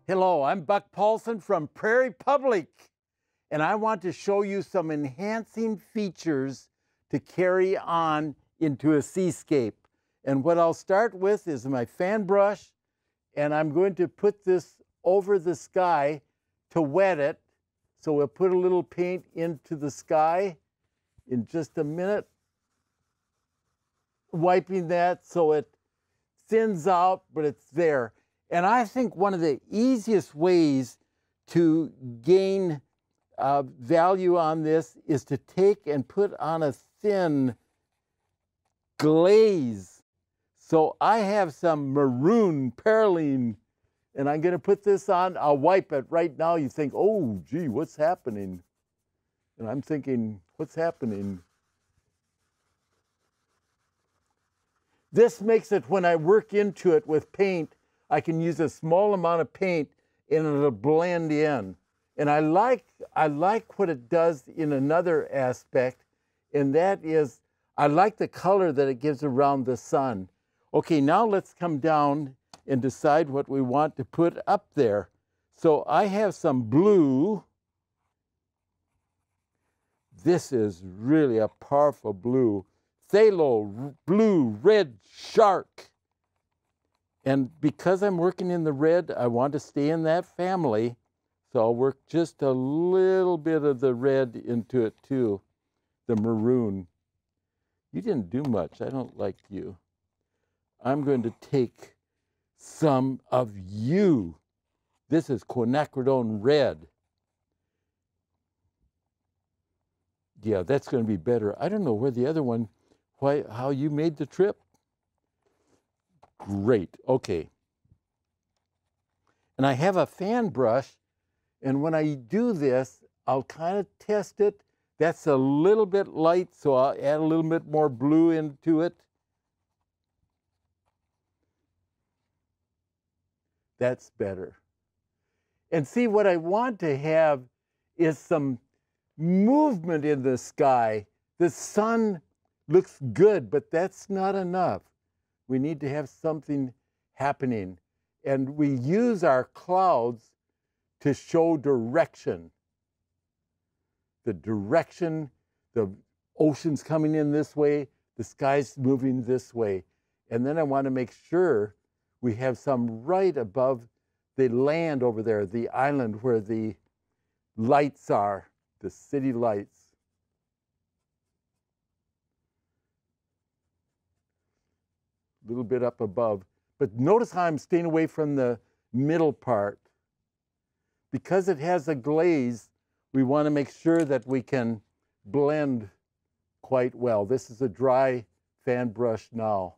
Hello, I'm Buck Paulson from Prairie Public, and I want to show you some enhancing features to carry on into a seascape. And what I'll start with is my fan brush, and I'm going to put this over the sky to wet it. So we'll put a little paint into the sky in just a minute, wiping that so it thins out, but it's there. And I think one of the easiest ways to gain value on this is to take and put on a thin glaze. So I have some maroon perylene, and I'm going to put this on. I'll wipe it right now. You think, oh, gee, what's happening? And I'm thinking, what's happening? This makes it, when I work into it with paint, I can use a small amount of paint and it'll blend in. And I like what it does in another aspect, and that is I like the color that it gives around the sun. Okay, now let's come down and decide what we want to put up there. So I have some blue. This is really a powerful blue. Phthalo blue red shark. And because I'm working in the red, I want to stay in that family. So I'll work just a little bit of the red into it too, the maroon. You didn't do much. I don't like you. I'm going to take some of you. This is quinacridone red. Yeah, that's going to be better. I don't know where the other one, how you made the trip. Great, okay. And I have a fan brush, and when I do this, I'll kind of test it. That's a little bit light, so I'll add a little bit more blue into it. That's better. And see, what I want to have is some movement in the sky. The sun looks good, but that's not enough. We need to have something happening. And we use our clouds to show direction. The direction, the ocean's coming in this way, the sky's moving this way. And then I want to make sure we have some right above the land over there, the island where the lights are, the city lights. A little bit up above. But notice how I'm staying away from the middle part. Because it has a glaze, we want to make sure that we can blend quite well. This is a dry fan brush now.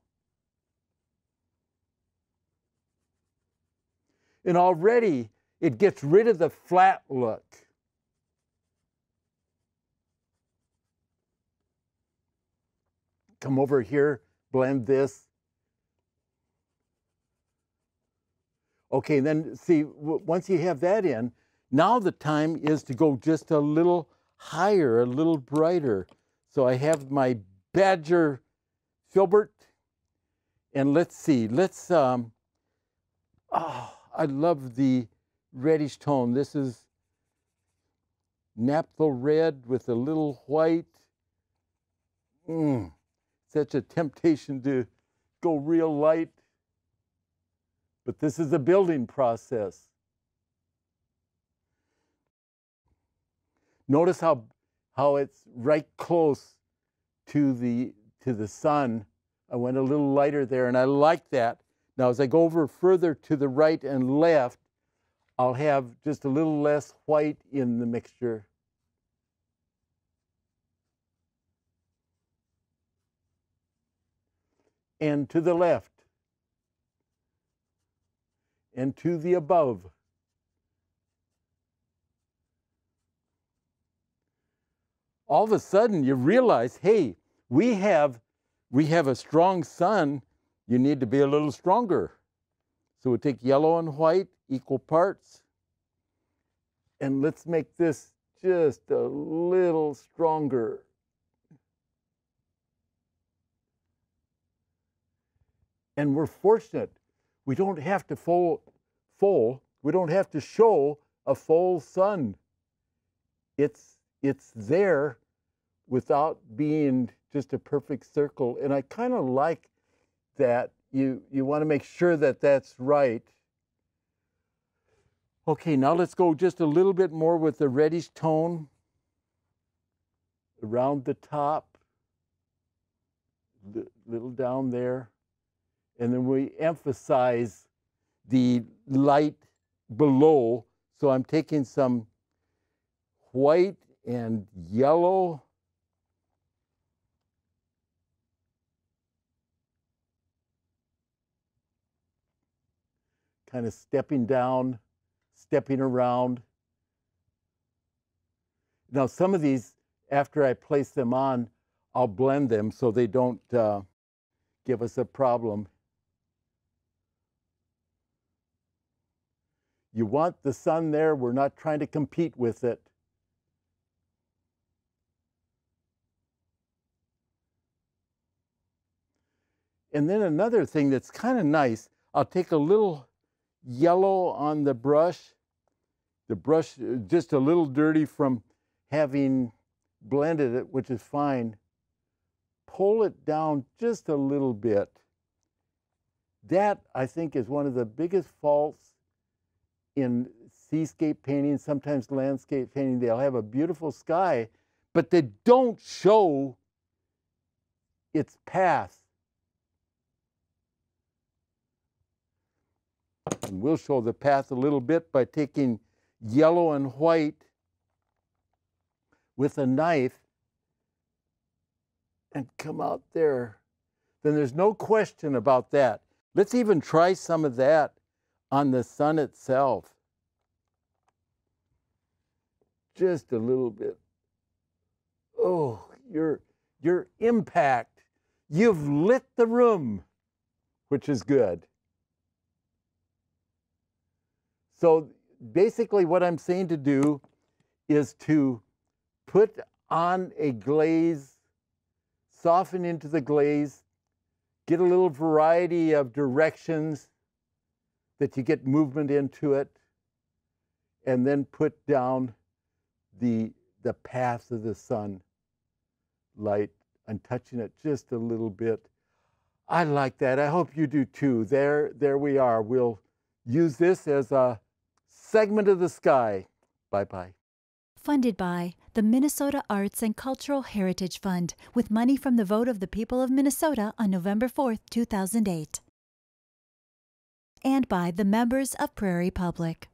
And already it gets rid of the flat look. Come over here, blend this. Okay, then see, once you have that in, now the time is to go just a little higher, a little brighter. So I have my Badger filbert, and let's see, oh, I love the reddish tone. This is naphtha red with a little white. Such a temptation to go real light. But this is a building process. Notice how it's right close to the sun. I went a little lighter there, and I like that. Now, as I go over further to the right and left, I'll have just a little less white in the mixture. And to the left. And to the above. All of a sudden you realize, hey, we have a strong sun, you need to be a little stronger. So we take yellow and white, equal parts, and let's make this just a little stronger. And we're fortunate. We don't have to full. We don't have to show a full sun. It's there without being just a perfect circle. And I kind of like that. You want to make sure that that's right. Okay, now let's go just a little bit more with the reddish tone around the top, little down there. And then we emphasize the light below. So I'm taking some white and yellow. Kind of stepping down, stepping around. Now some of these, after I place them on, I'll blend them so they don't give us a problem. You want the sun there. We're not trying to compete with it. And then another thing that's kind of nice, I'll take a little yellow on the brush. The brush just a little dirty from having blended it, which is fine. Pull it down just a little bit. That, I think, is one of the biggest faults in seascape painting, sometimes landscape painting. They'll have a beautiful sky, but they don't show its path. And we'll show the path a little bit by taking yellow and white with a knife and come out there. Then there's no question about that. Let's even try some of that on the sun itself. Just a little bit. Oh, your impact. You've lit the room, which is good. So basically what I'm saying to do is to put on a glaze, soften into the glaze, get a little variety of directions that you get movement into it, and then put down the path of the sun light and touching it just a little bit. I like that. I hope you do too. There we are. We'll use this as a segment of the sky. Bye-bye. Funded by the Minnesota Arts and Cultural Heritage Fund with money from the vote of the people of Minnesota on November 4th, 2008. And by the members of Prairie Public.